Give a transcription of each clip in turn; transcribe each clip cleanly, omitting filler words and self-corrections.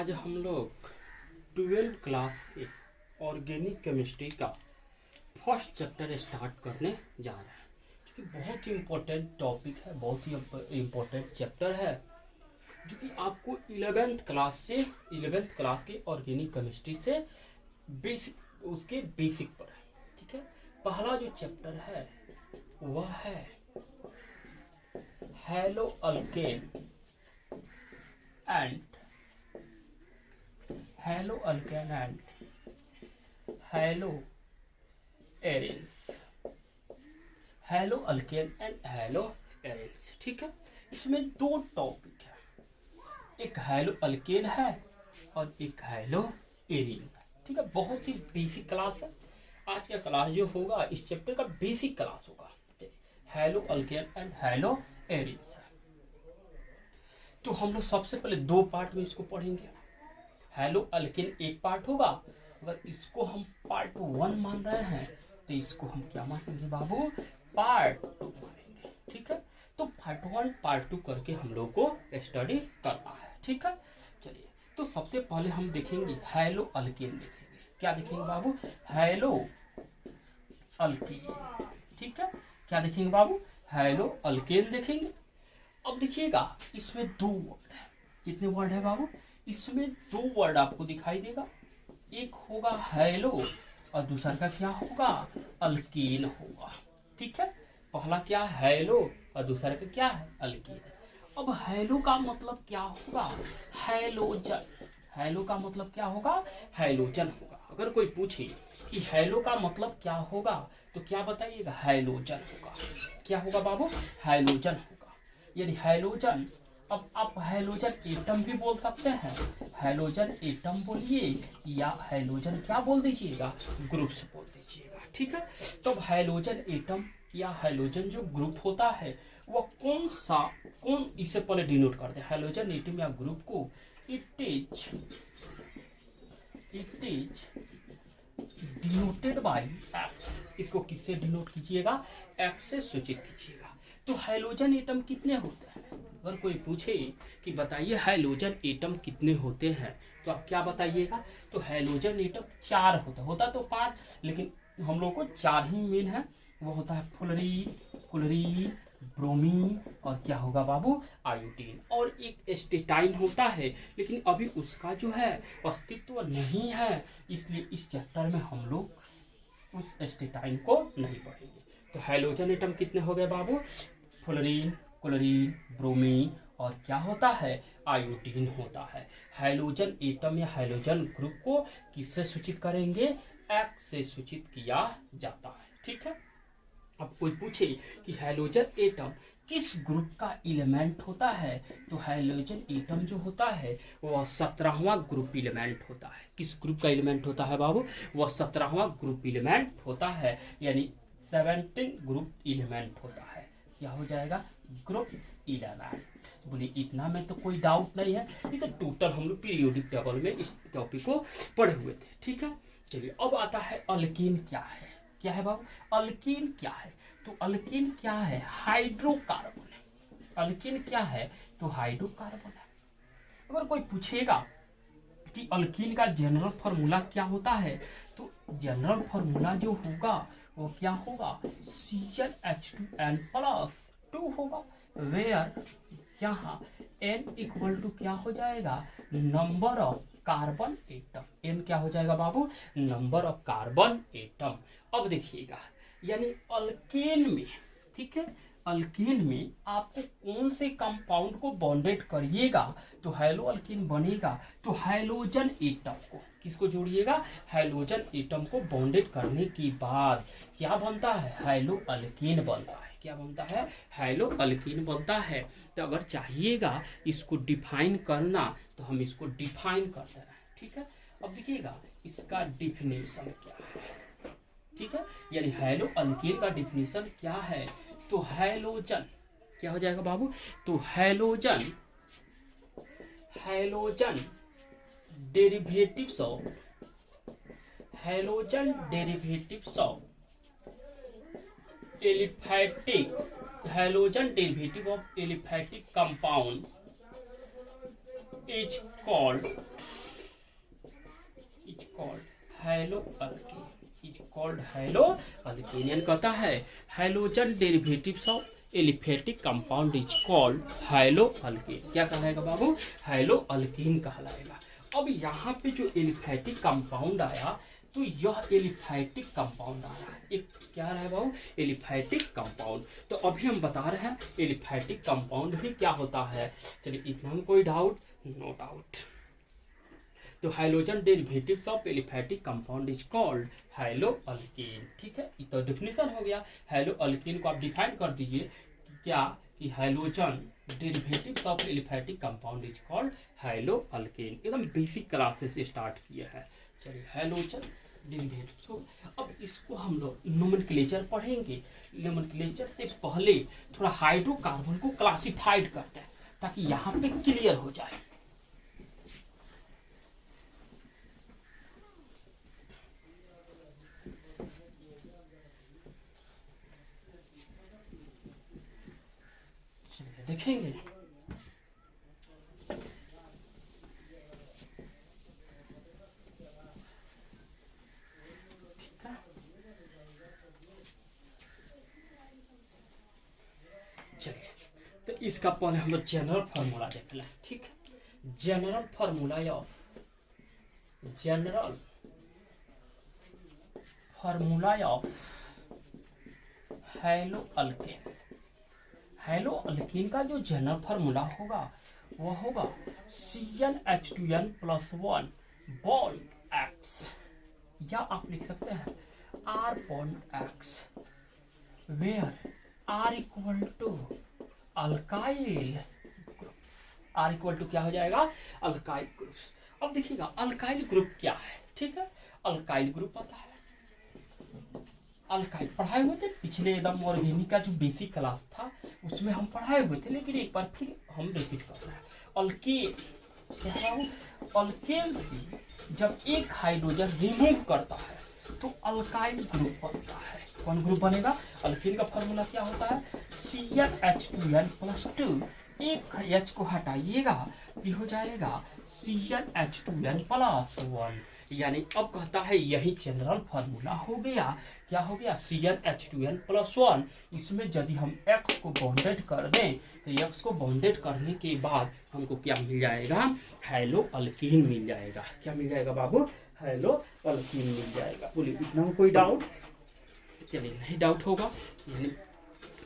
आज हम लोग 12th क्लास के ऑर्गेनिक केमिस्ट्री का फर्स्ट चैप्टर स्टार्ट करने जा रहे हैं, जो कि बहुत ही इम्पोर्टेंट टॉपिक है, बहुत ही इम्पोर्टेंट चैप्टर है, जो कि आपको 11th क्लास के ऑर्गेनिक केमिस्ट्री से उसके बेसिक पर है। ठीक है, पहला जो चैप्टर है वह है hello alkane and hello arenes. Hello alkane and hello arenes. ठीक है, इसमें दो टॉपिक है, एक हेलो अल्केन है और एक हेलो एरीन। ठीक है, बहुत ही बेसिक क्लास है। आज का क्लास जो होगा इस चैप्टर का बेसिक क्लास होगा। Hello alkane and hello arenes. तो हम लोग सबसे पहले दो पार्ट में इसको पढ़ेंगे। हेलो अल्केन एक पार्ट होगा, अगर इसको हम पार्ट 1 मान रहे हैं तो इसको हम क्या मानेंगे बाबू, पार्ट 2 मानेंगे। ठीक है, तो पार्ट 1 पार्ट 2 करके हम लोग को स्टडी करना है। ठीक है, चलिए तो सबसे पहले हम देखेंगे हेलो अल्केन। देखेंगे क्या देखेंगे बाबू, हेलो अल्केन। ठीक है, क्या देखेंगे बाबू, हेलो अल्केन देखेंगे। अब देखिएगा इसमें दो वर्ड है। कितने वर्ड है बाबू, इसमें दो वर्ड आपको दिखाई देगा, एक होगा हेलो और दूसरा का क्या होगा, अल्केन होगा। ठीक है, पहला क्या हेलो और दूसरा का क्या है, अल्केन। अब हेलो का मतलब क्या होगा, हैलोजन। हेलो का मतलब क्या होगा, हैलोजन होगा। अगर कोई पूछे कि हेलो का मतलब क्या होगा तो क्या बताइएगा, हैलोजन होगा। क्या होगा बाबू, हैलोजन होगा, यानी हैलोजन। अब आप हैलोजन एटम भी बोल सकते हैं, हैलोजन एटम बोलिए या हैलोजन क्या बोल दीजिएगा, ग्रुप्स बोल दीजिएगा। ठीक है, तो हैलोजन एटम या हैलोजन जो ग्रुप होता है वह कौन इससे पहले डिनोट करते हैं हैलोजन एटम या ग्रुप को, it is denoted by x. इसको किससे डिनोट कीजिएगा, एक्स से सूचित कीजिएगा। तो हैलोजन एटम कितने होते हैं, अगर कोई पूछे कि बताइए हैलोजन एटम कितने होते हैं तो आप क्या बताइएगा, तो हैलोजन एटम 4 होता तो 5, लेकिन हम लोग को 4 ही मेन है। वो होता है फ्लोरीन, ब्रोमीन और क्या होगा बाबू, आयोडीन, और एक एस्टेटाइन होता है, लेकिन अभी उसका जो है अस्तित्व नहीं है, इसलिए इस चैप्टर में हम लोग उस एस्टेटाइन को नहीं पढ़ेंगे। तो हैलोजन एटम कितने हो गए बाबू, फ्लोरीन, क्लोरीन, ब्रोमीन और क्या होता है, आयोडीन होता है। हैलोजन एटम या हैलोजन ग्रुप को किससे सूचित करेंगे, एक्स से सूचित किया जाता है। ठीक है, अब कोई पूछे कि हैलोजन एटम किस ग्रुप का एलिमेंट होता है, तो हैलोजन एटम जो होता है वह 17वां ग्रुप एलिमेंट होता है। किस ग्रुप का एलिमेंट होता है बाबू, वह 17वां ग्रुप एलिमेंट होता है, यानी 17 ग्रुप एलिमेंट होता है। क्या हो जाएगा, ग्रुप 11। बोलिए इतना में तो कोई डाउट नहीं है, ये तो टोटल हम लोग पीरियोडिक टेबल में इस टॉपिक को पढ़े हुए थे। ठीक है, चलिए अब आता है अल्कीन क्या है। क्या है बाबू, अल्कीन क्या है, तो अल्कीन क्या है, हाइड्रोकार्बन है। अल्कीन क्या है, तो हाइड्रोकार्बन है। अगर कोई पूछेगा कि अल्कीन का जनरल फार्मूला क्या होता है, तो जनरल फार्मूला जो होगा वो क्या होगा, CnH2n+2 होगा, वेयर यहाँ n इक्वल टू क्या हो जाएगा, number of carbon atom. n क्या हो जाएगा बाबू, नंबर ऑफ कार्बन एटम। अब देखिएगा यानी अल्केन में, ठीक है, अल्केन में आपको कौन से कंपाउंड को बॉन्डेड करिएगा तो हेलो अल्केन बनेगा, तो हैलोजन एटम को किसको जोड़िएगा, हैलोजन एटम को बॉन्डेड करने के बाद क्या बनता है, हेलो अल्केन बनता है। क्या बनता है, हेलो अल्केन बनता है। तो अगर चाहिएगा इसको डिफाइन करना तो हम इसको डिफाइन कर दे रहे हैं। ठीक है, अब देखिएगा इसका डिफिनेशन क्या है। ठीक है, यानी हेलो अल्केन का डिफिनेशन क्या है, तो हैलोजन क्या हो जाएगा बाबू, तो halogen derivatives of aliphatic, halogen derivative of aliphatic compound is called called halo alkyne, is called halo alkyne. यानी कहता है hydrogen derivatives of aliphatic compound is called halo alkene. क्या कहलाएगा बाबू? हैलो अल्कीन कहलाएगा। अब यहाँ पे जो एलिफेटिक कंपाउंड आया तो यह एलिफेटिक कंपाउंड आ रहा है, एक क्या रहा है बाबू? Aliphatic compound. तो अभी हम बता रहे हैं एलिफेटिक कंपाउंड भी क्या होता है। चलिए इतना में कोई डाउट? No doubt. तो hydrogen derivatives of aliphatic compound is called halo alkene. ठीक है, ये तो डिफिनेशन हो गया। हैलो अल्कीन को आप डिफाइन कर दीजिए कि क्या कि hydrogen derivatives of aliphatic compound is called halo alkyne. एकदम बेसिक क्लासेस से स्टार्ट किया है। चलिए हाइड्रोजन डेरिवेटिव्स को अब इसको हम लोग नोमेनक्लेचर पढ़ेंगे। नोमेनक्लेचर से पहले थोड़ा हाइड्रोकार्बन को क्लासिफाइड करते हैं ताकि यहाँ पे क्लियर हो जाए। चलिए देखेंगे। चलिए तो इसका पहले हम लोग जनरल फार्मूला देख लें। ठीक है, general formula of halo alkyne. Hello alkyne का जो जनरल फार्मूला होगा वह होगा CnH2n + 1 बॉन्ड X, या आप लिख सकते हैं R bond X, where R equal to alkyl group. R equal to क्या हो जाएगा? Alkyl group. अब देखिएगा अल्काइल ग्रुप क्या है। ठीक है, अल्काइल ग्रुप पता है, अल्काइल पढ़ाए हुए थे पिछले एकदम ऑर्गेनिक का जो बेसिक क्लास था उसमें हम पढ़ाए हुए थे, लेकिन एक बार फिर हम रिपीट कर रहे हैं। अल्केन क्या है? अल्केन से जब एक हाइड्रोजन रिमूव करता है तो अल्काइल ग्रुप बनता है। कौन ग्रुप बनेगा? अल्कीन का फॉर्मूला क्या होता है? CnH2n + 2, एक H को हटाइएगा तो हो जाएगा CnH2n + 1। यानी अब कहता है यही जनरल फार्मूला हो गया। क्या हो गया? CnH2n + 1। इसमें यदि हम X को बॉन्डेड कर दें तो X को बॉन्डेड करने के बाद हमको क्या मिल जाएगा? हैलो अल्कीन मिल जाएगा। क्या मिल जाएगा बाबू? हैलो अल्कीन मिल जाएगा। बोलिए इतना में कोई डाउट? चलिए नहीं डाउट होगा, यानी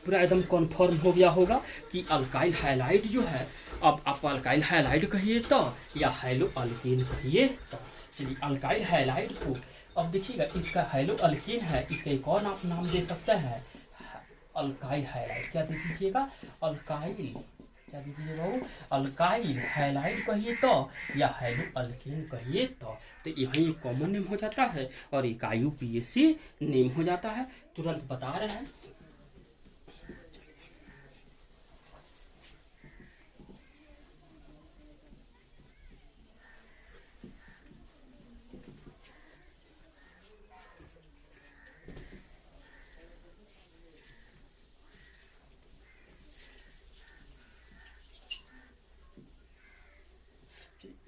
पूरा एकदम कन्फर्म हो गया होगा कि अल्काइल हैलाइड जो है, अब आप अल्काइल हैलाइड कहिए तो या हैलो अल्कीन कहिए तो। चलिए अल्काइल हैलाइड को अब देखिएगा, इसका हैलो अल्कीन है, इसका एक और आप नाम दे सकते हैं अल्काइल हैलाइड। क्या दे दीजिएगा? अल्काइल क्या दे दीजिए बाबू? अल्काइल हैलाइड कहिए तो या हैलो अल्कीन कहिए तो यही एक कॉमन नेम हो जाता है और एक IUPAC नेम हो जाता है। तुरंत बता रहे हैं।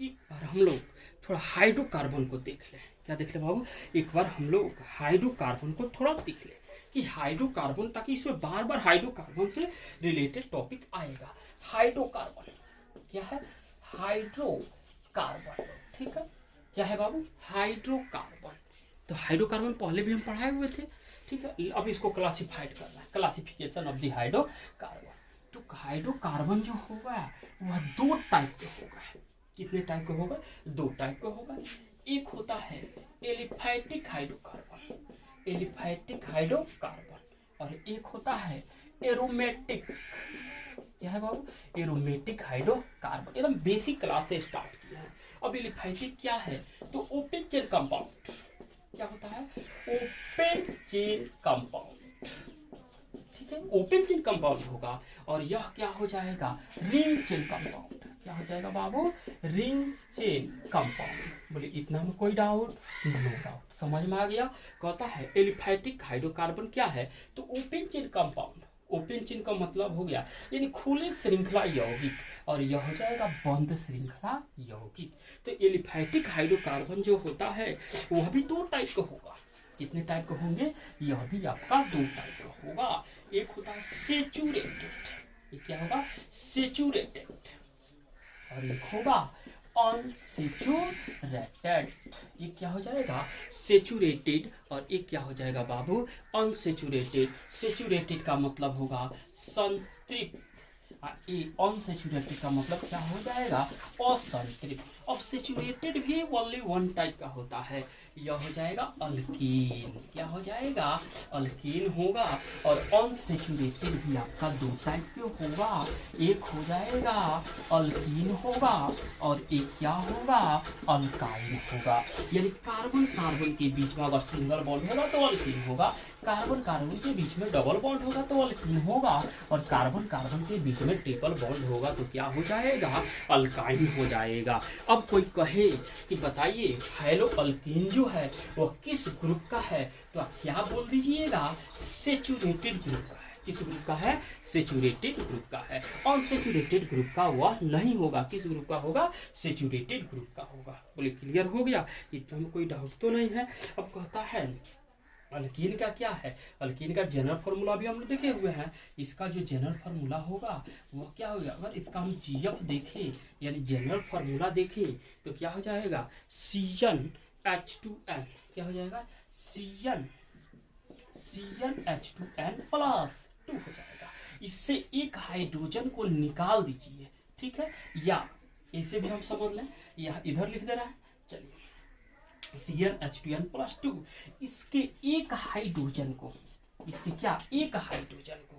एक बार हम लोग थोड़ा हाइड्रोकार्बन को देख लें। क्या देख लें बाबू? एक बार हम लोग हाइड्रोकार्बन को थोड़ा देख लें कि हाइड्रोकार्बन, ताकि इसमें बार बार हाइड्रोकार्बन से रिलेटेड टॉपिक आएगा। हाइड्रोकार्बन क्या है? हाइड्रोकार्बन। ठीक है, क्या है बाबू? हाइड्रोकार्बन। तो हाइड्रोकार्बन पहले भी हम पढ़ाए हुए थे। ठीक है, अब इसको क्लासिफाइड करना है, क्लासिफिकेशन ऑफ द हाइड्रोकार्बन। तो हाइड्रोकार्बन जो होगा वह दो टाइप के होगा। कितने टाइप का होगा? दो टाइप का होगा। एक होता है एलिफैटिक हाइड्रोकार्बन, एलिफैटिक हाइड्रोकार्बन, और एक होता है एरोमेटिक। क्या है बाबू? Aromatic hydrocarbon. एकदम बेसिक क्लास से स्टार्ट किया है। अब एलिफैटिक क्या है? तो ओपन चेन कंपाउंड। क्या होता है? Open chain compound. ठीक है, ओपन चेन कंपाउंड होगा। और यह क्या हो जाएगा? Ring chain compound. क्या हो जाएगा बाबू? Ring chain compound. बोले इतना में कोई डाउट? No doubt. समझ में आ गया? कहता है एलिफैटिक हाइड्रोकार्बन क्या है? तो open chain compound open chain का मतलब हो गया यानी खुली श्रृंखला यौगिक, और यह हो जाएगा बंद श्रृंखला यौगिक। तो एलिफैटिक हाइड्रोकार्बन जो होता है वह भी दो टाइप का होगा। कितने टाइप का होंगे? यह भी आपका दो टाइप का होगा। एक होता है सेचुरेटेड, ये क्या होगा? सेचुरेटेड, और एक होगा अनसेचुरेटेड। ये क्या हो जाएगा? सेचुरेटेड, और एक क्या हो जाएगा बाबू? अनसेचुरेटेड। सेचुरेटेड का मतलब होगा संतृप्त, ये अनसेचुरेटेड का मतलब क्या हो जाएगा? असंतृप्त। अब सेचुरेटेड भी ओनली वन टाइप का होता है, यह हो जाएगा अल्कीन। क्या हो जाएगा? अल्कीन होगा। और अनसेचुरेटेड भी आपका दो टाइप के होगा, एक हो जाएगा अल्कीन होगा, और एक क्या होगा? अल्काइन होगा। यानी कार्बन कार्बन के बीच में अगर सिंगल बॉन्ड होगा तो अल्कीन होगा, कार्बन कार्बन के बीच में डबल बॉन्ड होगा तो अल्कीन होगा, और कार्बन कार्बन के बीच में ट्रिपल बॉन्ड होगा तो क्या हो जाएगा? अल्काइन हो जाएगा। अब कोई कहे कि बताइए हेलो अल्कीन जो है वो किस ग्रुप का है, तो आप क्या बोल दीजिएगा? सेचुरेटेड ग्रुप का है। किस ग्रुप का है? सेचुरेटेड ग्रुप का है। अनसेचुरेटेड ग्रुप का वह नहीं होगा। किस ग्रुप का होगा? सेचुरेटेड ग्रुप का होगा। बोले क्लियर हो गया? इतना में कोई डाउट तो नहीं है। अब कहता है अल्कीन का क्या है? अल्कीन का जनरल फार्मूला भी हम लोग देखे हुए हैं। इसका जो जनरल फार्मूला होगा वो क्या होगा? अगर इसका हम जीएफ देखें यानी जनरल फार्मूला देखें तो क्या हो जाएगा? CnH2n। क्या हो जाएगा? CnH2n प्लस 2 हो जाएगा। इससे एक हाइड्रोजन को निकाल दीजिए, ठीक है? या ऐसे भी हम समझ लें, या इधर लिख दे रहा है। चलिए CnH2n प्लस 2, इसके एक हाइड्रोजन को, इसके क्या? एक हाइड्रोजन को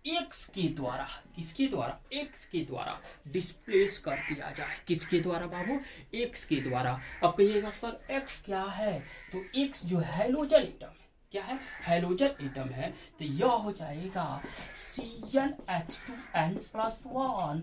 X के द्वारा, किसके द्वारा? X के द्वारा डिस्प्लेस कर दिया जाए। किसके द्वारा बाबू? X के द्वारा। अब कहिएगा सर X क्या है? तो X जो हैलोजन एटम, क्या है? हैलोजन एटम है, तो यह हो जाएगा CnH2n प्लस 1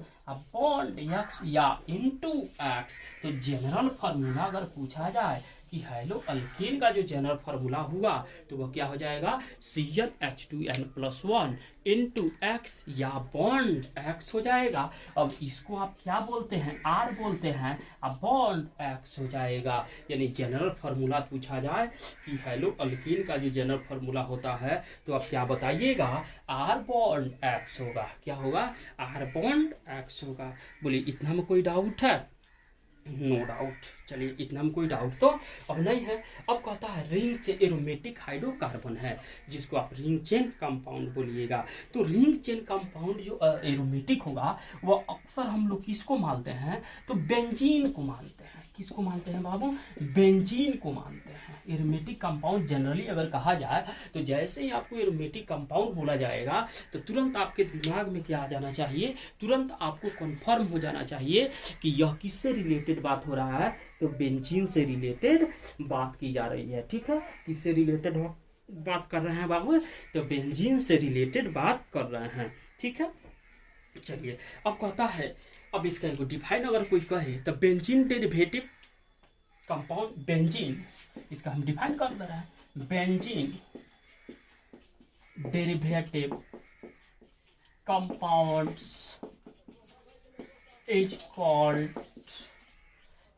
बॉन्ड X या इनटू X। तो जनरल फार्मूला अगर पूछा जाए कि हेलो अल्कीन का जो जनरल फार्मूला हुआ तो वह क्या हो जाएगा? CnH2n प्लस 1 इंटू एक्स या बॉन्ड X हो जाएगा। अब इसको आप क्या बोलते हैं? R बोलते हैं, अब बॉन्ड X हो जाएगा। यानी जनरल फार्मूला पूछा जाए कि हेलो अल्कीन का जो जनरल फार्मूला होता है तो आप क्या बताइएगा? R बॉन्ड X होगा। क्या होगा? R बॉन्ड X होगा। बोलिए इतना में कोई डाउट है? No doubt. चलिए इतना में कोई डाउट तो अब नहीं है। अब कहता है रिंग चेन एरोमेटिक हाइड्रोकार्बन है, जिसको आप रिंग चेन कंपाउंड बोलिएगा। तो रिंग चेन कंपाउंड जो एरोमेटिक होगा वह अक्सर हम लोग किसको मानते हैं? तो बेंजीन को मानते हैं। किसको मानते हैं बाबू? बेंजीन को मानते हैं। एरोमेटिक कंपाउंड जनरली अगर कहा जाए तो जैसे ही आपको एरोमेटिक कंपाउंड बोला जाएगा तो तुरंत आपके दिमाग में क्या आ जाना चाहिए? तुरंत आपको कंफर्म हो जाना चाहिए कि यह किससे रिलेटेड बात हो रहा है? तो बेंजीन से रिलेटेड बात की जा रही है। ठीक है, किससे रिलेटेड बात कर रहे हैं बाबू? तो बेंजीन से रिलेटेड बात कर रहे हैं। ठीक है, चलिए अब कहता है, अब इसका एक डिफाइन अगर कोई कहे तो बेंजीन डेरिवेटिव कंपाउंड, बेंजीन इसका हम डिफाइन कर दे रहे हैं। Benzene derivative compounds is called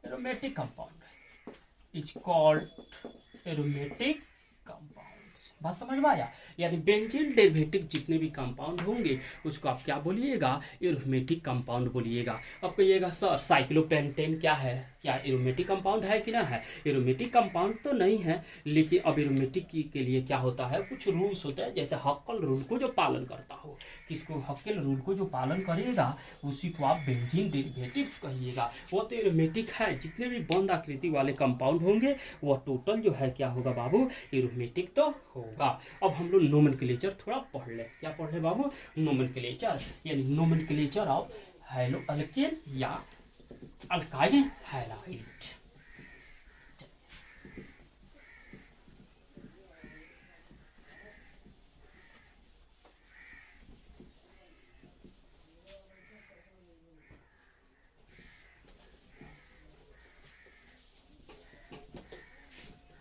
aromatic compound, is called aromatic compound. बात समझ में आया? यानी बेंजीन डेरिवेटिव जितने भी कंपाउंड होंगे उसको आप क्या बोलिएगा? एरोमेटिक कंपाउंड बोलिएगा। अब कहिएगा सर साइक्लोपेंटेन क्या है? क्या एरोमेटिक कंपाउंड है कि ना है? एरोमेटिक कंपाउंड तो नहीं है, लेकिन अब एरोमेटिक के लिए क्या होता है? कुछ रूल्स होते हैं, जैसे हक्कल रूल को जो पालन करता हो, किसको? हक्कल रूल को जो पालन करेगा उसी को आप बेंजीन डेरिवेटिव्स कहिएगा। वो तो एरोमेटिक है। जितने भी बंद आकृति वाले कंपाउंड होंगे वह टोटल जो है क्या होगा बाबू? एरोमेटिक तो होगा। अब हम लोग नोमेनक्लेचर थोड़ा पढ़ ले। क्या पढ़ ले बाबू? नोमेनक्लेचर, यानी नोमेनक्लेचर ऑफ हैलो अल्केन या अल्काइल हैलाइड।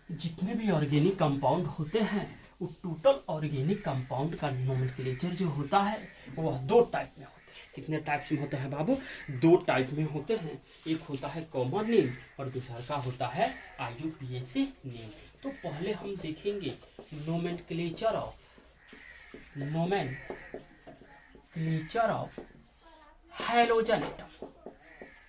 जितने भी ऑर्गेनिक कंपाउंड होते हैं वो टोटल ऑर्गेनिक कंपाउंड का नोमेनक्लेचर जो होता है वह दो टाइप में होते हैं। कितने टाइप्स में होते हैं बाबू? दो टाइप में होते हैं। एक होता है कॉमन नेम और दूसरा का होता है IUPAC नेम। तो पहले हम देखेंगे नोमेनक्लेचर ऑफ हैलोजन एटम।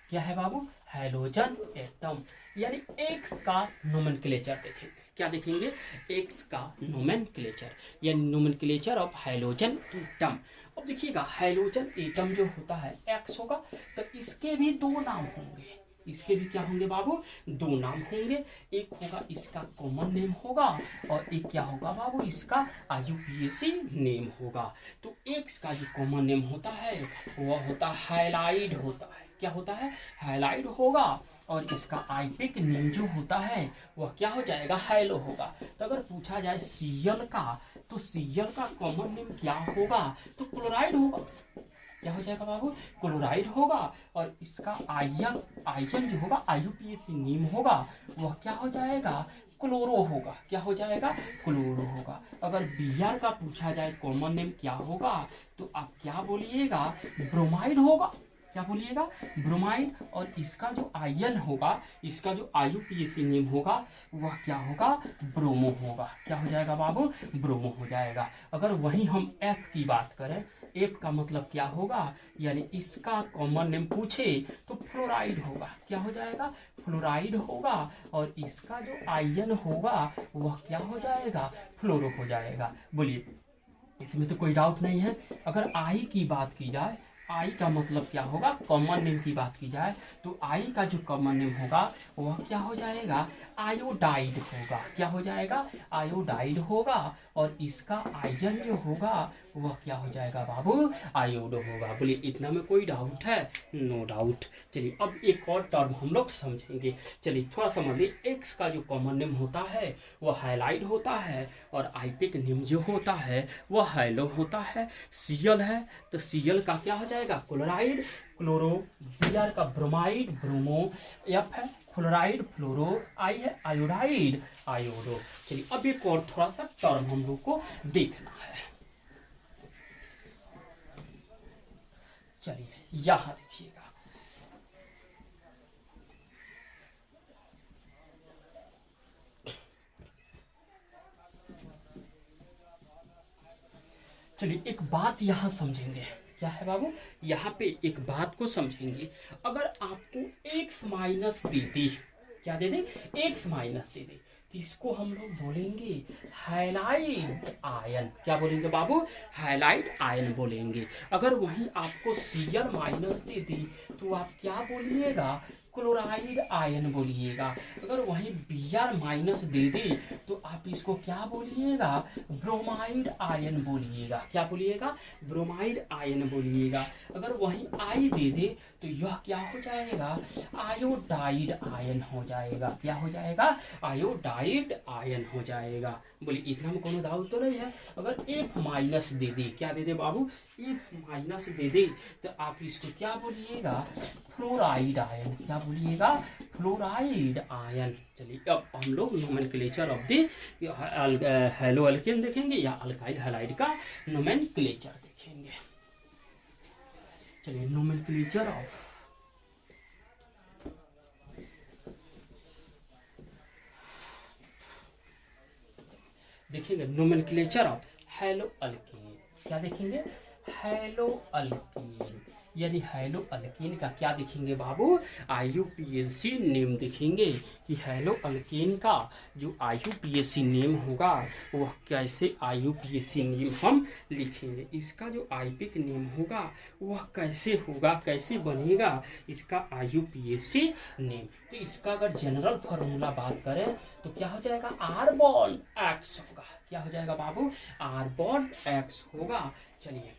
क्या है बाबू? हैलोजन एटम, यानी एक्स का नोमेनक्लेचर देखेंगे। क्या देखेंगे? एक्स का नोमेनक्लेचर, यानी नोमेनक्लेचर ऑफ हैलोजन एटम। अब देखिएगा, हैलोजन एटम जो होता है एक्स होगा, तो इसके भी दो नाम होंगे। इसके भी क्या होंगे बाबू? दो नाम होंगे। एक होगा इसका कॉमन नेम होगा और एक क्या होगा बाबू? इसका IUPAC नेम होगा। तो एक्स का जो कॉमन नेम होता है वह होता है हाइलाइड होता है। क्या होता है? हाइलाइड होगा। और इसका आईपिक नेम जो होता है वह क्या हो जाएगा? हैलो होगा। तो अगर पूछा जाए Cl का, तो Cl का कॉमन नेम क्या होगा? तो क्लोराइड होगा। क्या हो जाएगा बाबू? क्लोराइड होगा। और इसका आयन जो होगा IUPAC नेम होगा वह क्या हो जाएगा? क्लोरो होगा। क्या हो जाएगा? क्लोरो होगा। अगर Br का पूछा जाए कॉमन नेम क्या होगा, तो आप क्या बोलिएगा? ब्रोमाइड होगा। क्या बोलिएगा? ब्रोमाइड। और इसका जो आयन होगा, इसका जो IUPAC नेम होगा वह क्या होगा? ब्रोमो होगा। क्या हो जाएगा बाबू? ब्रोमो हो जाएगा। अगर वहीं हम F की बात करें, F का मतलब क्या होगा? यानी इसका कॉमन नेम पूछे तो फ्लोराइड होगा। क्या हो जाएगा? फ्लोराइड होगा। और इसका जो आयन होगा वह क्या हो जाएगा? फ्लोरो हो जाएगा। बोलिए, इसमें तो कोई डाउट नहीं है। अगर I की बात की जाए, आई का मतलब क्या होगा? कॉमन नेम की बात की जाए तो आई का जो कॉमन नेम होगा वह क्या हो जाएगा? आयोडाइड होगा। क्या हो जाएगा? आयोडाइड होगा। और इसका आयन जो होगा वह क्या हो जाएगा बाबू? आयोडो होगा। बोलिए, इतना में कोई डाउट है? No doubt. चलिए अब एक और टर्म हम लोग समझेंगे। चलिए थोड़ा समझिए। एक्स का जो कॉमन नेम होता है वह हाइलाइड होता है और आईपिक नेम जो होता है वह हैलो होता है। Cl है तो Cl का क्या हो जाएगा? Chloride, chloro. Br का ब्रोमाइड, ब्रोमो। F है फ्लोराइड, फ्लोरो। I है आयोडाइड, आयोडो। चलिए अब एक और थोड़ा सा टर्म हम लोग को देखना है। चलिए यहां देखिएगा, चलिए एक बात यहां समझेंगे। क्या है बाबू? यहाँ पे एक बात को समझेंगे। अगर आपको x माइनस दे दे, क्या दे दे? x माइनस दे दे, तो इसको हम लोग बोलेंगे हाइलाइड आयन। क्या बोलेंगे बाबू? हाइलाइड आयन बोलेंगे। अगर वहीं आपको Cl माइनस दे दी तो आप क्या बोलिएगा? क्लोराइड आयन बोलिएगा। अगर वहीं Br माइनस दे दे तो आप इसको क्या बोलिएगा? ब्रोमाइड आयन बोलिएगा। क्या बोलिएगा? ब्रोमाइड आयन बोलिएगा। अगर वहीं I दे दे तो यह क्या हो जाएगा? आयोडाइड आयन हो जाएगा। क्या हो जाएगा? आयोडाइड आयन हो जाएगा। बोलिए, इतना में कोनो डाउट तो नहीं है? अगर F माइनस दे दे, क्या दे दे बाबू? F माइनस दे दे तो आप इसको क्या बोलिएगा? Fluoride ion. क्या बोलिएगा? Fluoride ion. चलिए अब हम लोग nomenclature of the hello alkane देखेंगे या अल्काइल हैलाइड का नोमेनक्लेचर देखेंगे। चलिए नोमेनक्लेचर ऑफ देखेंगे, नोमेनक्लेचर ऑफ हैलो अल्केन। क्या देखेंगे? हैलो अल्केन, यानी हैलो अल्केन का क्या देखेंगे बाबू? IUPAC नेम देखेंगे कि हैलो अल्केन का जो IUPAC नेम होगा वह कैसे IUPAC नेम हम लिखेंगे। इसका जो आईपिक नेम होगा वह कैसे होगा, कैसे बनेगा इसका IUPAC नेम। तो इसका अगर जनरल फार्मूला बात करें तो क्या हो जाएगा? R बॉन्ड X होगा। क्या हो जाएगा बाबू? R बॉन्ड X होगा। चलिए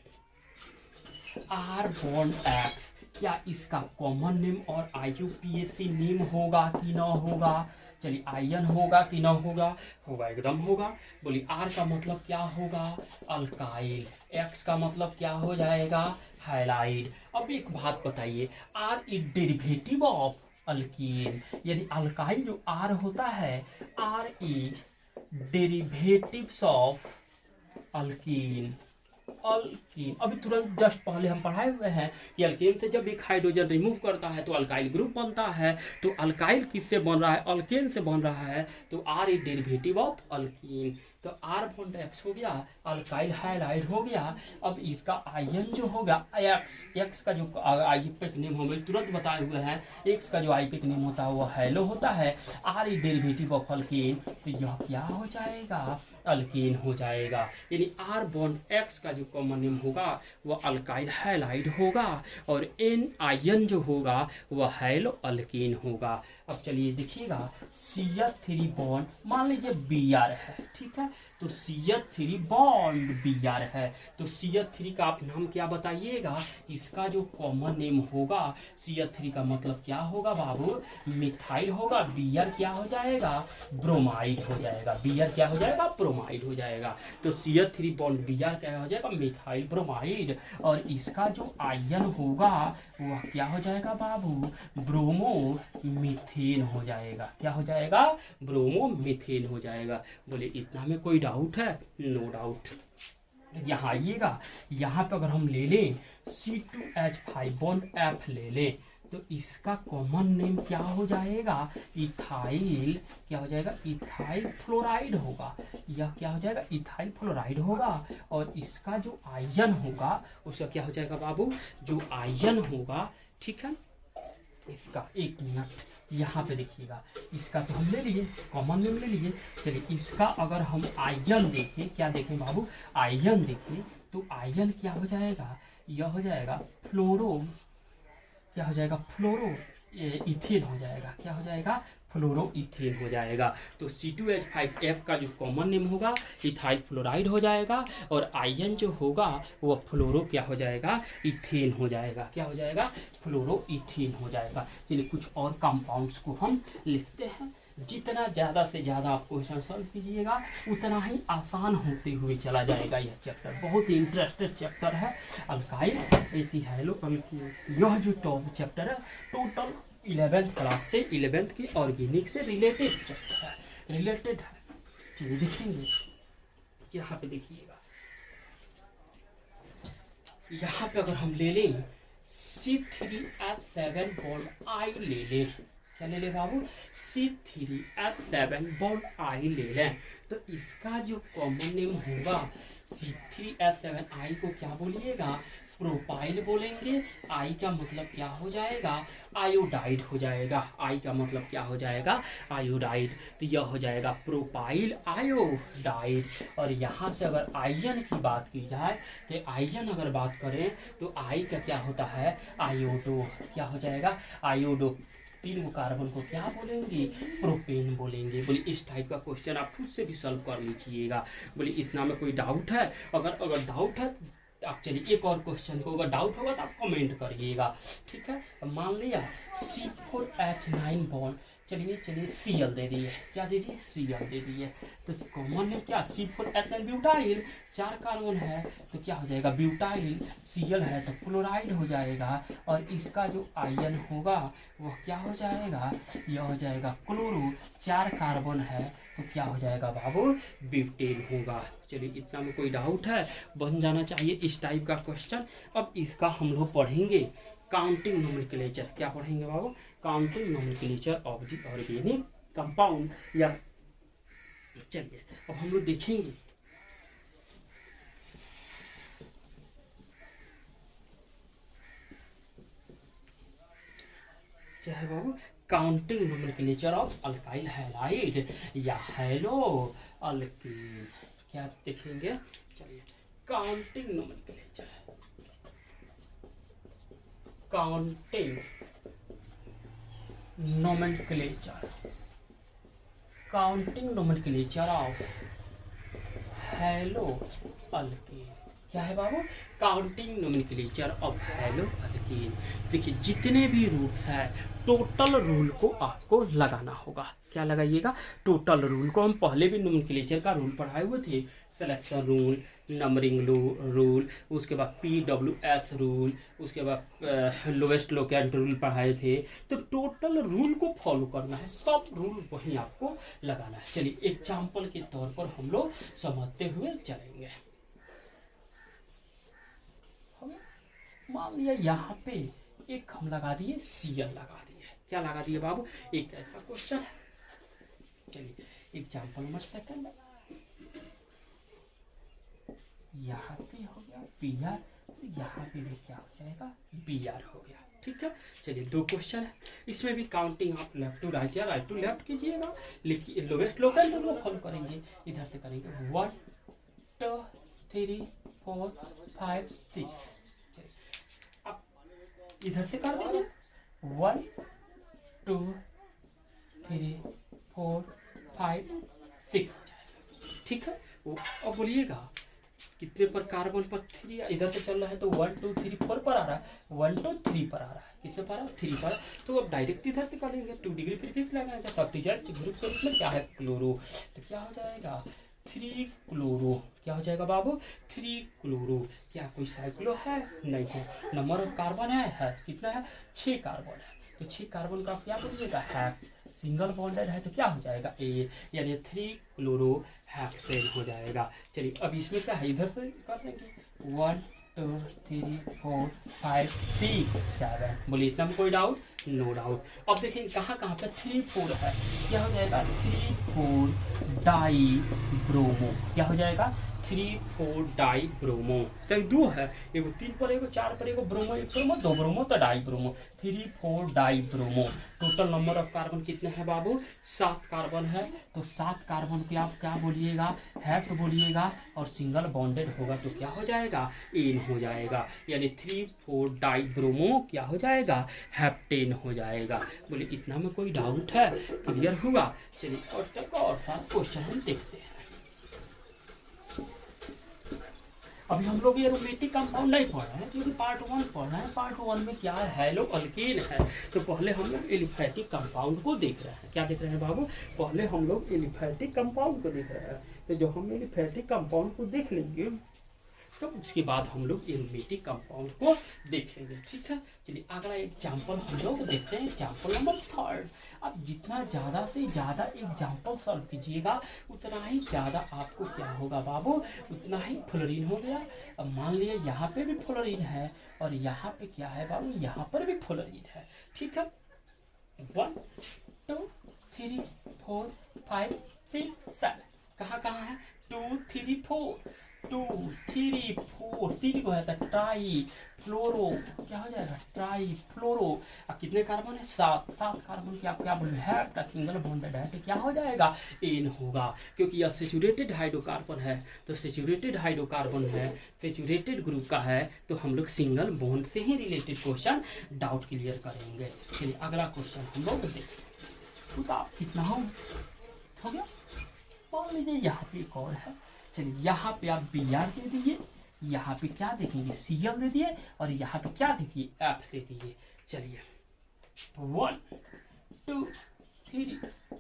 R बॉन्ड X, क्या इसका कॉमन नेम और IUPAC नेम होगा कि ना होगा? चलिए आयन होगा कि ना होगा? होगा, एकदम होगा। बोलिए, R का मतलब क्या होगा? अल्काइल। X का मतलब क्या हो जाएगा? हैलाइड। अब एक बात बताइए, R is derivative of alkyne, यानी अल्काइल जो R होता है, R is derivatives of alkyne. Alkyne अभी तुरंत जस्ट पहले हम पढ़ाए हुए हैं कि अल्केन से जब एक हाइड्रोजन रिमूव करता है तो अल्काइल ग्रुप बनता है। तो अल्काइल किससे बन रहा है? अल्केन से बन रहा है। तो R is derivative of alkene. तो आर बॉन्ड एक्स हो गया, अल्काइल हाइलाइड हो गया। अब इसका आयन जो होगा एक्स का जो आईपेक नेम हमें तुरंत बताए हुए हैं, एक्स का जो आईपेक नेम होता है वो हैलो होता है। R is derivative of alkene, तो यह क्या हो जाएगा? अल्कीन हो जाएगा। यानी आर बॉन्ड एक्स का जो कॉमन नेम होगा वह अल्काइल हैलाइड होगा और एन आयन जो होगा वह हैलो अल्कीन होगा। अब चलिए देखिएगा, CH3 बॉन्ड मान लीजिए Br है, ठीक है, तो CH3 बॉन्ड Br है, तो CH3 का आप नाम क्या बताइएगा? इसका जो कॉमन नेम होगा CH3 का मतलब क्या होगा बाबू? मिथाइल होगा। Br क्या हो जाएगा? ब्रोमाइड हो जाएगा। Br क्या हो जाएगा? ब्रोमाइड हो जाएगा। तो CH3 बॉन्ड Br क्या हो जाएगा? Methyl bromide. और इसका जो आयन होगा वह क्या हो जाएगा बाबू? ब्रोमो मीथेन हो जाएगा। क्या हो जाएगा? ब्रोमो मीथेन हो जाएगा। बोले इतना में कोई डाउट है? No doubt. यहाँ आइएगा, यहाँ पे अगर हम ले लें C2H5 बॉन्ड F ले लें तो इसका कॉमन नेम क्या हो जाएगा? इथाइल। क्या हो जाएगा? इथाइल फ्लोराइड होगा। यह क्या हो जाएगा? इथाइल फ्लोराइड होगा। और इसका जो आयन होगा उसका क्या हो जाएगा बाबू? जो आयन होगा, ठीक है, इसका एक मिनट यहाँ पे देखिएगा, इसका तो हम ले लिए, कॉमन नेम ले लिए। चलिए इसका अगर हम आयन देखें, क्या देखें बाबू? आयन देखें तो आयन क्या हो जाएगा? यह हो जाएगा फ्लोरो। क्या हो जाएगा? फ्लोरो इथेन हो जाएगा। क्या हो जाएगा? फ्लोरो इथेन हो जाएगा। तो C2H5F का जो कॉमन नेम होगा इथाइल फ्लोराइड हो जाएगा और आयन जो होगा वो फ्लोरो क्या हो जाएगा? इथेन हो जाएगा। क्या हो जाएगा? फ्लोरो इथेन हो जाएगा। चलिए कुछ और कंपाउंड्स को हम लिखते हैं। जितना ज़्यादा से ज़्यादा आप क्वेश्चन सॉल्व कीजिएगा उतना ही आसान होते हुए चला जाएगा यह चैप्टर। बहुत ही इंटरेस्टेड चैप्टर है अल्काइल एथिहाइलो अल्कीन। यह जो टॉप चैप्टर है टोटल 11th क्लास से 11th की ऑर्गेनिक से रिलेटेड चैप्टर है, रिलेटेड है। चलिए देखेंगे, यहाँ पे देखिएगा, यहाँ पे अगर हम ले लें C3H7 बॉन्ड I ले लें, क्या ले लें बाबू? C3H7 बॉन्ड I ले लें तो इसका जो कॉमन नेम होगा C3H7I को क्या बोलिएगा? प्रोपाइल बोलेंगे। आई का मतलब क्या हो जाएगा? आयोडाइड हो जाएगा। आई का मतलब क्या हो जाएगा? आयोडाइड। तो यह हो जाएगा प्रोपाइल आयोडाइड। और यहाँ से अगर आयन की बात की जाए तो आयन अगर बात करें तो आई का क्या होता है? आयोडो। क्या हो जाएगा? आयोडो। 3 कार्बन को क्या बोलेंगे? प्रोपेन बोलेंगे। बोले इस टाइप का क्वेश्चन आप खुद से भी सॉल्व कर लीजिएगा। बोले इस नाम में कोई डाउट है? अगर डाउट है आप चलिए एक और क्वेश्चन को अगर डाउट होगा तो आप कमेंट करिएगा, ठीक है। मान लिया C4H9 बॉन्ड, चलिए Cl दे दिए। क्या दे दिए? Cl दे दिए। तो कॉमन नेम क्या? C4H9 butyl. 4 कार्बन है तो क्या हो जाएगा? ब्यूटाइल। Cl है तो फ्लोराइड हो जाएगा। और इसका जो आयन होगा वह क्या हो जाएगा? यह हो जाएगा क्लोरो। 4 कार्बन है तो क्या हो जाएगा बाबू? ब्यूटेन होगा। चलिए इतना में कोई डाउट है? बन जाना चाहिए इस टाइप का क्वेश्चन। अब इसका हम लोग पढ़ेंगे काउंटिंग नोमेनक्लेचर। क्या पढ़ेंगे बाबू? Counting nomenclature of the organic compound. या चलिए अब हम लोग देखेंगे क्या है बाबू? Counting nomenclature of alkyl halide या हैलो अल्कीन। क्या देखेंगे? चलिए counting nomenclature, counting nomenclature, counting nomenclature of halo alkene. क्या है बाबू? Counting nomenclature of halo alkene. देखिए जितने भी रूल्स है टोटल रूल को आपको लगाना होगा। क्या लगाइएगा? टोटल रूल को। हम पहले भी नोमेनक्लेचर का रूल पढ़ाए हुए थे, सिलेक्शन रूल, नंबरिंग रूल, उसके बाद PWS रूल, उसके बाद लोवेस्ट लोकेंट रूल पढ़ाए थे। तो टोटल रूल को फॉलो करना है, सब रूल वहीं आपको लगाना है। चलिए एग्जाम्पल के तौर पर हम लोग समझते हुए चलेंगे। मान लिया यहाँ पे एक हम लगा दिए CL लगा दिए, क्या लगा दिए बाबू, एक ऐसा क्वेश्चन है। चलिए एग्जाम्पल नंबर सेकंड, यहाँ पे हो गया PR, यहाँ पे भी क्या हो जाएगा BR हो गया। ठीक है, चलिए दो क्वेश्चन है, इसमें भी काउंटिंग आप लेफ्ट टू राइट या राइट टू लेफ्ट कीजिएगा, लेकिन लोवेस्ट लोकल रूल फॉलो करेंगे। इधर से करेंगे 1 2 3 4 5 6। अब इधर से कर दीजिए 1 2 3 4 5 6। ठीक है, वो अब बोलिएगा कितने पर कार्बन पर 3, इधर से चल रहा है तो 1 2 3 4 पर आ रहा है, 1 2 3 पर आ रहा है, कितने पर आ रहा है 3 पर। तो अब डायरेक्ट इधर से करेंगे, 2 डिग्री प्रीफिक्स लगाएंगे, सब्स्टिट्यूट ग्रुप के रूप में क्या है क्लोरो, तो क्या हो जाएगा 3 क्लोरो। क्या हो जाएगा बाबू 3 क्लोरो। क्या कोई साइक्लो है, नहीं है। नंबर ऑफ कार्बन है कितना है 6 कार्बन है, तो 6 कार्बन का क्या बोलिएगा हेक्स, सिंगल बॉन्डेड है तो क्या हो जाएगा A, यानी 3 क्लोरो हेक्सेन हो जाएगा। चलिए अब इसमें क्या है, इधर से कर देंगे 1 2 3 4 5 6 7। बोलिए इतना में कोई डाउट, नो डाउट। अब देखेंगे कहाँ कहाँ पे 3 4 है, क्या हो जाएगा 3 4 डाई ब्रोमो। क्या हो जाएगा 3 4 डाई ब्रोमो। तो 2 है, एगो 3 पर एगो 4 पर एगो ब्रोमो, एक ब्रोमो 2 ब्रोमो तो die bromo, 3 4 die bromo. Total number of carbon कितने हैं बाबू 7 कार्बन है, तो 7 कार्बन के आप क्या बोलिएगा हैप्ट बोलिएगा, और सिंगल बॉन्डेड होगा तो क्या हो जाएगा एन हो जाएगा, यानी 3 4 डाई ब्रोमो क्या हो जाएगा हेप्टेन हो जाएगा। बोले इतना में कोई डाउट है, क्लियर हुआ। चलिए और तक और 7 क्वेश्चन हम देखते हैं। अभी हम लोग ये एरोमेटिक कंपाउंड नहीं पढ़ रहे हैं, क्योंकि पार्ट 1 पढ़ रहे हैं। पार्ट 1 में क्या है हैलो अल्केन है, तो पहले हम लोग एलिफैटिक कंपाउंड को देख रहे हैं। क्या देख रहे हैं बाबू, पहले हम लोग एलिफैटिक कंपाउंड को देख रहे हैं। तो जब हम एलिफैटिक कंपाउंड को देख लेंगे तो उसके बाद हम लोग एरोमेटिक कंपाउंड को देखेंगे। ठीक है, चलिए अगला एग्जाम्पल हम लोग देखते हैं, एग्जाम्पल नंबर 3। अब जितना ज़्यादा से ज़्यादा एग्जाम्पल सॉल्व कीजिएगा उतना ही ज़्यादा आपको क्या होगा बाबू, उतना ही फ्लोरीन हो गया। अब मान लिया यहाँ पे भी फ्लोरीन है और यहाँ पे क्या है बाबू, यहाँ पर भी फ्लोरीन है। ठीक है, 1 2 3 4 5 6 7। कहाँ कहाँ है 2 3 4 2 3 4, 3 को है ट्राई फ्लोरो। क्या हो जाएगा ट्राई फ्लोरो। अब कितने कार्बन है 7 कार्बन की आप क्या बोल रहे हैं सिंगल बॉन्डेड है, तो क्या हो जाएगा एन होगा, क्योंकि यह सेचुरेटेड हाइड्रोकार्बन है। तो सेचुरेटेड हाइड्रोकार्बन है, सेचुरेटेड ग्रुप का है, तो हम लोग सिंगल बॉन्ड से ही रिलेटेड क्वेश्चन डाउट क्लियर करेंगे। चलिए अगला क्वेश्चन हम लोग देखें, तो कितना हो गया। मान लीजिए यहाँ पे एक और है, चलिए यहाँ पे आप BR दे दीजिए, यहाँ पे क्या देखेंगे CL दे दिए, और यहाँ पे क्या दे दिए F दे दिए। चलिए 1 2 3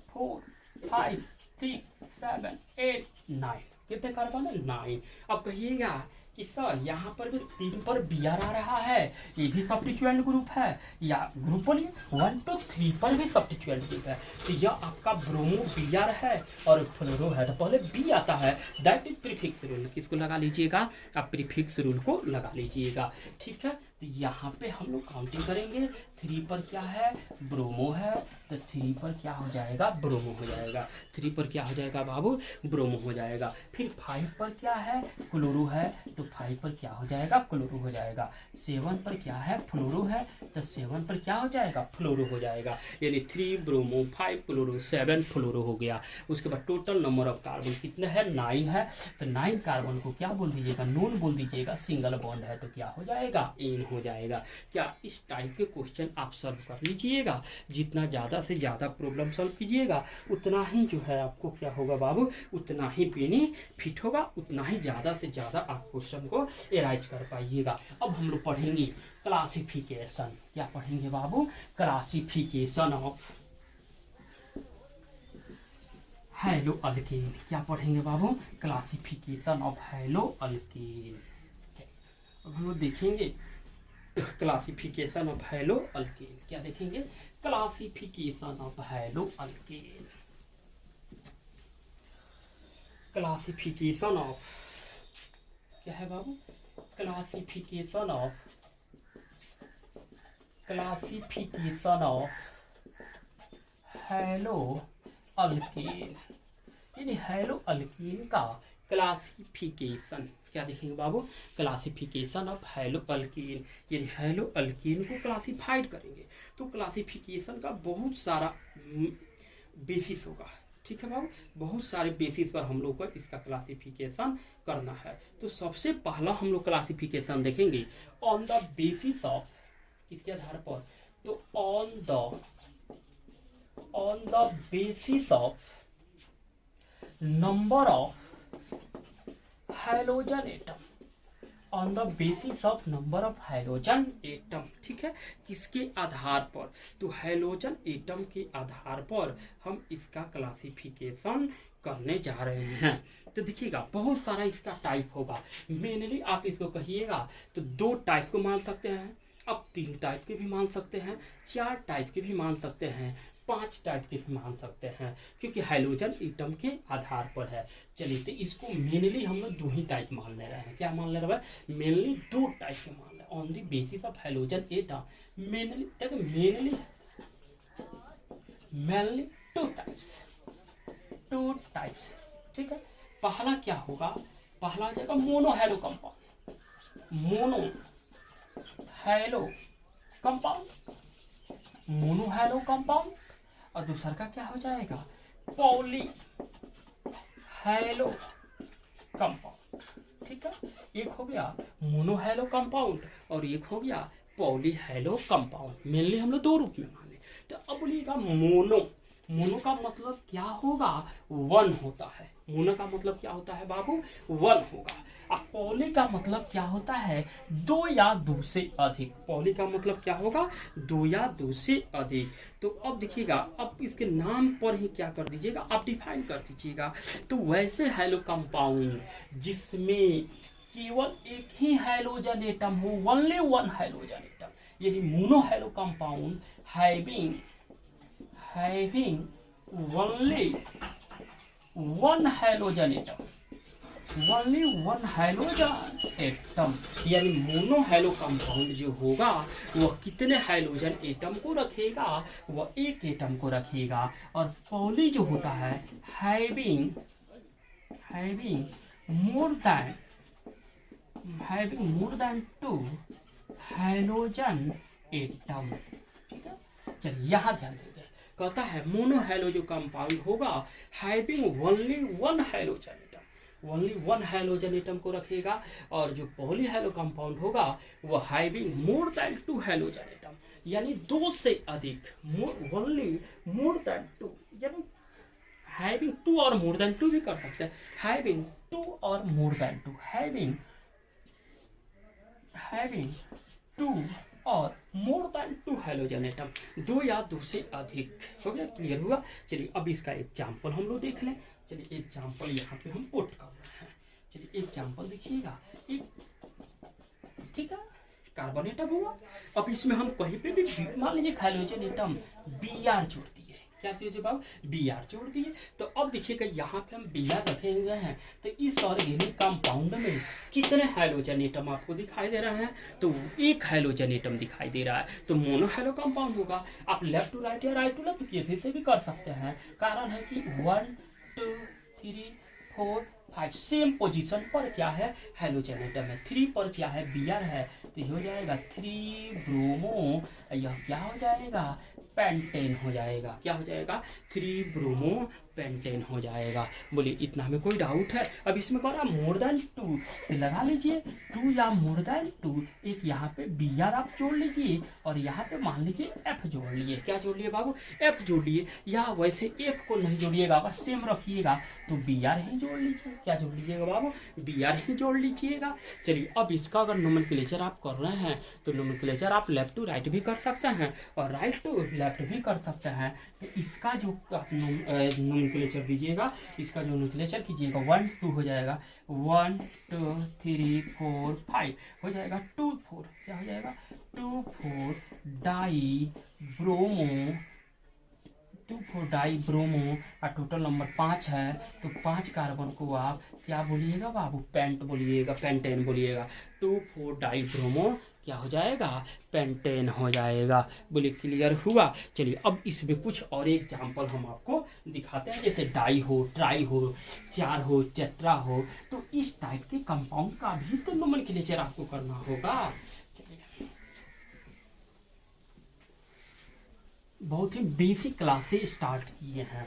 4 5 6 7 8 9। कितने कार्बन है 9। अब कहिएगा कि सर यहाँ पर भी 3 पर BR आ रहा है, ये भी सब्स्टिट्यूएंट ग्रुप है, या ग्रुप बोलिए 1 2 3 पर भी सब्स्टिट्यूएंट ग्रुप है, तो यह आपका ब्रोमो BR है और फ्लोरो है, तो पहले B आता है, दैट इज प्रीफिक्स रूल। किसको लगा लीजिएगा आप प्रीफिक्स रूल को लगा लीजिएगा। ठीक है, तो यहाँ पे हम लोग काउंटिंग करेंगे, 3 पर क्या है ब्रोमो है, तो 3 पर क्या हो जाएगा ब्रोमो हो जाएगा, 3 पर क्या हो जाएगा बाबू ब्रोमो हो जाएगा। फिर 5 पर क्या है क्लोरो है, तो 5 पर क्या हो जाएगा क्लोरो हो जाएगा। 7 पर क्या है फ्लोरो है, तो 7 पर क्या हो जाएगा फ्लोरो हो जाएगा, यानी 3 ब्रोमो 5 क्लोरो 7 फ्लोरो हो गया। उसके बाद टोटल नंबर ऑफ कार्बन कितने हैं 9 है, तो 9 कार्बन को क्या बोल दीजिएगा नोन बोल दीजिएगा, सिंगल बॉन्ड है तो क्या हो जाएगा एन हो जाएगा। क्या इस टाइप के क्वेश्चन आप सॉल्व कर लीजिएगा, जितना ज़्यादा से ज़्यादा प्रॉब्लम सॉल्व कीजिएगा उतना ही जो है आपको क्या होगा बाबू, उतना ही बेनिफिट होगा, उतना ही ज़्यादा से ज़्यादा आप क्वेश्चन को एराइज कर पाइएगा। अब हम लोग पढ़ेंगे क्लासिफिकेशन। क्या पढ़ेंगे बाबू, क्लासिफिकेशन ऑफ हैलो अल्केन। क्या पढ़ेंगे बाबू? Classification of halo alkane. अब हम लोग देखेंगे क्लासिफिकेशन ऑफ हैलो अल्केन। क्या देखेंगे? Classification of halo alkane. Classification of, क्या है बाबू? क्लासिफिकेशन ऑफ हैलो अल्केन, यानी हैलो अल्केन का क्लासिफिकेशन। क्या देखेंगे बाबू? क्लासिफिकेशन ऑफ हैलो अल्केन, यानी हैलो अल्केन को क्लासिफाइड करेंगे। तो क्लासिफिकेशन का बहुत सारा बेसिस होगा, ठीक है बाबू? बहुत सारे बेसिस पर हम लोग को इसका क्लासिफिकेशन करना है। तो सबसे पहला हम लोग क्लासिफिकेशन देखेंगे ऑन द बेसिस ऑफ, किसके आधार पर? तो on the basis of number of hydrogen atom, on the basis of number of hydrogen atom, ठीक है? किसके आधार पर? तो हाइड्रोजन एटम के आधार पर हम इसका क्लासिफिकेशन करने जा रहे हैं। तो देखिएगा बहुत सारा इसका टाइप होगा। मेनली आप इसको कहिएगा तो 2 टाइप को मान सकते हैं, अब 3 टाइप के भी मान सकते हैं, 4 टाइप के भी मान सकते हैं, 5 टाइप के भी मान सकते हैं, क्योंकि हाइड्रोजन एटम के आधार पर है। चलिए तो इसको मेनली हम लोग 2 ही टाइप मान ले रहे हैं। क्या मान ले रहे हैं? मेनली 2 टाइप के मान रहे हैं on the basis of hydrogen atom. Mainly 2 types, ठीक है? पहला क्या होगा? पहला हो जाएगा mono hello compound, mono hello compound. और दूसरा का क्या हो जाएगा? पॉली हैलो कंपाउंड, ठीक है? एक हो गया मोनो हैलो कंपाउंड और एक हो गया पॉली हैलो कंपाउंड। मेनली हम लोग 2 रूप में माने। तो अब बोलिएगा मोनो का मतलब क्या होगा? 1 होता है। मोनो का मतलब क्या होता है बाबू? 1 होगा। अब पॉली का मतलब क्या होता है? 2 या 2 से अधिक। पॉली का मतलब क्या होगा? 2 या 2 से अधिक। तो अब देखिएगा, अब इसके नाम पर ही क्या कर दीजिएगा? आप डिफाइन कर दीजिएगा। तो वैसे हैलो कंपाउंड जिसमें केवल एक ही हाइड्रोजन एटम हो, ओनली 1 हाइड्रोजन एटम, यदि mono hello compound having only 1 hydrogen atom, only 1 hydrogen atom, यानी मोनो हैलो कंपाउंड जो होगा वह कितने हाइड्रोजन एटम को रखेगा? वह 1 एटम को रखेगा। और पॉली जो होता है having more than 2 hydrogen atom, ठीक है? चलिए यहाँ ध्यान देंगे। कहता है मोनो हैलो जो कंपाउंड होगा having only 1 hydrogen atom, only 1 hydrogen atom को रखेगा। और जो पॉली हैलो कंपाउंड होगा वो having more than 2 hydrogen atom, यानी 2 से अधिक, ओनली मोर देन 2, यानी हैविंग 2 और मोर देन 2 भी कर सकते हैं। हैविंग 2 और मोर देन 2, हैविंग 2 और मोर देन 2 हाइड्रोजन एटम, 2 या 2 से अधिक। हो गया? क्लियर हुआ? चलिए अब इसका एग्जाम्पल हम लोग देख लें। चलिए एग्जाम्पल यहाँ पे हम पुट कर रहे हैं। चलिए एग्जाम्पल देखिएगा, एक ठीक है कार्बन एटम हुआ। अब इसमें हम कहीं पे भी मान लीजिए हाइड्रोजन एटम Br जोड़ दिए। क्या चीज़ बाबू? Br जोड़ दिए। तो अब देखिएगा यहाँ पे हम Br रखे हुए हैं। तो इस ऑर्गेनिक कंपाउंड में कितने हाइड्रोजन एटम आपको दिखाई दे रहे हैं? तो 1 हाइड्रोजन एटम दिखाई दे रहा है। तो मोनो हैलो कंपाउंड होगा। आप लेफ्ट टू राइट या राइट टू लेफ्ट किसी से भी कर सकते हैं। कारण है कि 1 2 3 4 5 सेम पोजीशन पर क्या है? हाइड्रोजन एटम है। 3 पर क्या है? Br है। तो ये हो जाएगा 3 ब्रोमो, यह क्या हो जाएगा? पेंटेन हो जाएगा। क्या हो जाएगा? 3 ब्रोमो पेंटेन हो जाएगा। बोलिए इतना में कोई डाउट है? अब इसमें कह रहा मोर देन 2 लगा लीजिए, 2 या मोर देन 2। एक यहाँ पे Br आप जोड़ लीजिए और यहाँ पे मान लीजिए F जोड़ लिए। क्या जोड़ लिए बाबू? F जोड़ लिए। या वैसे F को नहीं जोड़िएगा, बस सेम रखिएगा तो Br ही जोड़ लीजिए। क्या जोड़ लीजिएगा बाबू? Br ही जोड़ लीजिएगा। चलिए अब इसका अगर नोमेनक्लेचर आप कर रहे हैं तो नोमेनक्लेचर आप लेफ्ट टू राइट भी कर सकते हैं और राइट टू लेफ्ट भी कर सकते हैं। तो इसका जो नोमेनक्लेचर दीजिएगा, इसका जो नोमेनक्लेचर कीजिएगा 1 2 हो जाएगा, 1 2 3 4 5 हो जाएगा, 2 4 क्या हो जाएगा, 2 4 डाई ब्रोमो, 2 4 डाई ब्रोमो, और टोटल नंबर 5 है, तो 5 कार्बन को आप क्या बोलिएगा बाबू, पेंट बोलिएगा, पेंटेन बोलिएगा। 2 4 डाई ब्रोमो क्या हो जाएगा, पेंटेन हो जाएगा। बोलिए क्लियर हुआ। चलिए अब इसमें कुछ और एग्जाम्पल हम आपको दिखाते हैं, जैसे डाई हो, ट्राई हो, 4 हो, टेट्रा हो, तो इस टाइप के कंपाउंड का भी तो नोमेनक्लेचर आपको करना होगा। चलिए बहुत ही बेसिक क्लास से स्टार्ट किए हैं।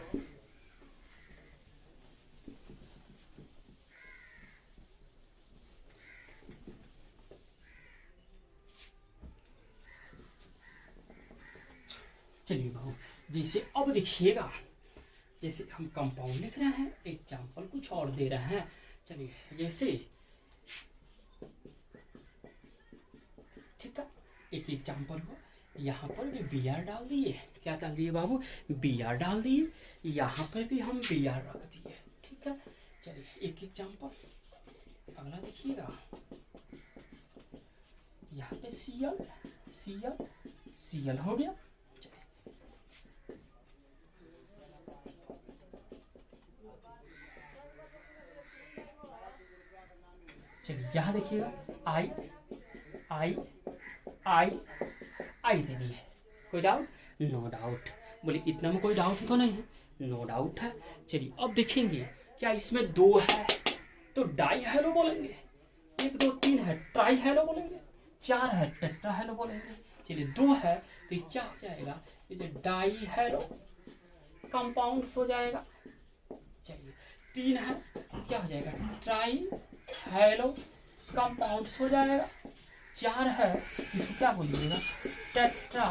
चलिए भाऊ, जैसे अब देखिएगा, जैसे हम कंपाउंड लिख रहे हैं, एग्जाम्पल कुछ और दे रहे हैं। चलिए जैसे ठीक है, एक एग्जाम्पल हो, यहाँ पर भी बी आर डाल दिए, क्या डाल दिए बाबू, बी आर डाल दिए, यहाँ पर भी हम बी आर रख दिए। ठीक है, चलिए एक एग्जाम्पल अगला देखिएगा, यहाँ पे C L C L C L हो गया। चलिए यहाँ देखिएगा, आई आई आई आई दे दी है, कोई डाउट, नो डाउट। बोले इतना में कोई डाउट तो नहीं है, नो डाउट है। चलिए अब देखेंगे क्या इसमें 2 है तो डाई हेलो बोलेंगे, 1 2 3 है ट्राई हेलो बोलेंगे, 4 है टेट्रा हेलो बोलेंगे। चलिए 2 है तो क्या हो जाएगा, ये जो डाई हेलो कंपाउंड हो जाएगा। चलिए 3 है क्या हो जाएगा, ट्राई हेलो कंपाउंड हो जाएगा। 4 है इसको क्या बोलिएगा, टेट्रा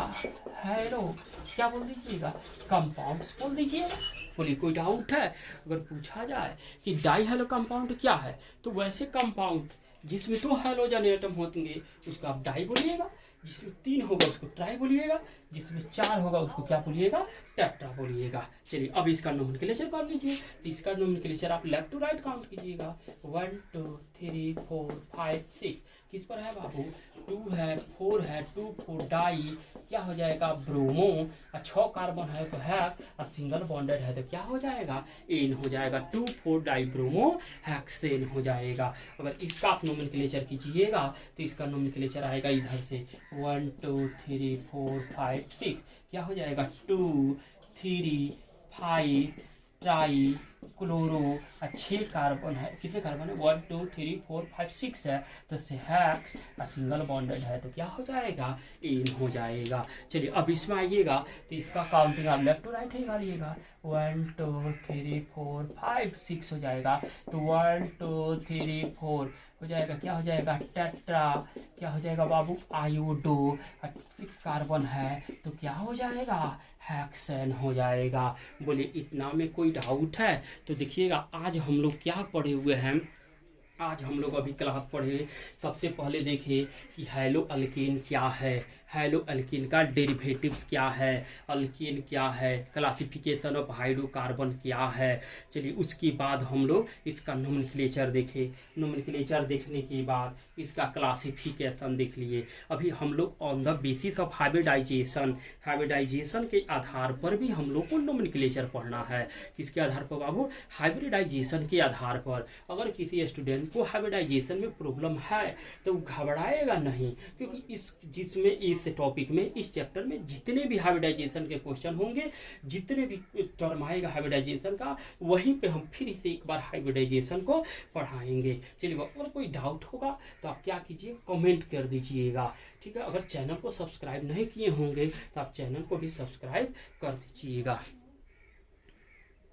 हेलो क्या बोल दीजिएगा, कंपाउंड्स बोल दीजिएगा। बोलिए कोई डाउट है, अगर पूछा जाए कि डाई हेलो कंपाउंड क्या है, तो वैसे कंपाउंड जिसमें 2 हेलोजन एटम होंगे उसको आप डाई बोलिएगा, जिसमें 3 होगा उसको ट्राई बोलिएगा, जिसमें 4 होगा उसको क्या बोलिएगा, टेट्रा बोलिएगा। चलिए अब इसका नोमेनक्लेचर कर लीजिए, तो इसका नोमेनक्लेचर आप लेफ्ट टू राइट काउंट कीजिएगा, 1 2 3 4 5 6, किस पर है बाबू, 2 है 4 है, 2 4 डाई क्या हो जाएगा, ब्रोमो, और 6 कार्बन है तो है, और सिंगल बॉन्डेड है तो क्या हो जाएगा, एन हो जाएगा, 2 4 डाई ब्रोमो हेक्सेन हो जाएगा। अगर इसका आप नोमेनक्लेचर कीजिएगा तो इसका नोमेनक्लेचर आएगा इधर से 1 2 3 4 5 6, क्या हो जाएगा, 2 3 5 ट्राई क्लोरो, 6 कार्बन है, कितने कार्बन है, 1 2 3 4 5 6 है, तो से हेक्स, और सिंगल बॉन्डेड है तो क्या हो जाएगा, एन हो जाएगा। चलिए अब इसमें आइएगा तो इसका काउंटिंग आप लेफ्ट टू राइट ही करिएगा, 1 2 3 4 5 6 हो जाएगा, तो 1 2 3 4 हो जाएगा, क्या हो जाएगा, टेट्रा क्या हो जाएगा बाबू, आयोडो, 6 कार्बन है तो क्या हो जाएगा, हेक्सेन हो जाएगा। बोले इतना में कोई डाउट है, तो देखिएगा आज हम लोग क्या पढ़े हुए हैं, आज हम लोग अभी क्लास पढ़े, सबसे पहले देखें कि हैलो अल्केन क्या है, हैलो अल्केन का डेरिवेटिव्स क्या है, अल्केन क्या है, क्लासिफिकेशन ऑफ हाइड्रोकार्बन क्या है। चलिए उसके बाद हम लोग इसका नोमेनक्लेचर देखें, नोमेनक्लेचर देखने के बाद इसका क्लासिफिकेशन देख लिए। अभी हम लोग on the basis of hybridisation, hybridisation के आधार पर भी हम लोग को नोमेनक्लेचर पढ़ना है। किसके आधार पर बाबू, हाइब्रिडाइजेशन के आधार पर। अगर किसी स्टूडेंट को हाइब्रिडाइजेशन में प्रॉब्लम है तो घबराएगा नहीं, क्योंकि जिसमें इस टॉपिक में, इस चैप्टर में जितने भी हाइब्रिडाइजेशन के क्वेश्चन होंगे, जितने भी टर्म आएगा हाइब्रिडाइजेशन का, वहीं पे हम फिर से एक बार हाइब्रिडाइजेशन को पढ़ाएंगे। चलिए अगर कोई डाउट होगा तो आप क्या कीजिए, कमेंट कर दीजिएगा, ठीक है। अगर चैनल को सब्सक्राइब नहीं किए होंगे तो आप चैनल को भी सब्सक्राइब कर दीजिएगा।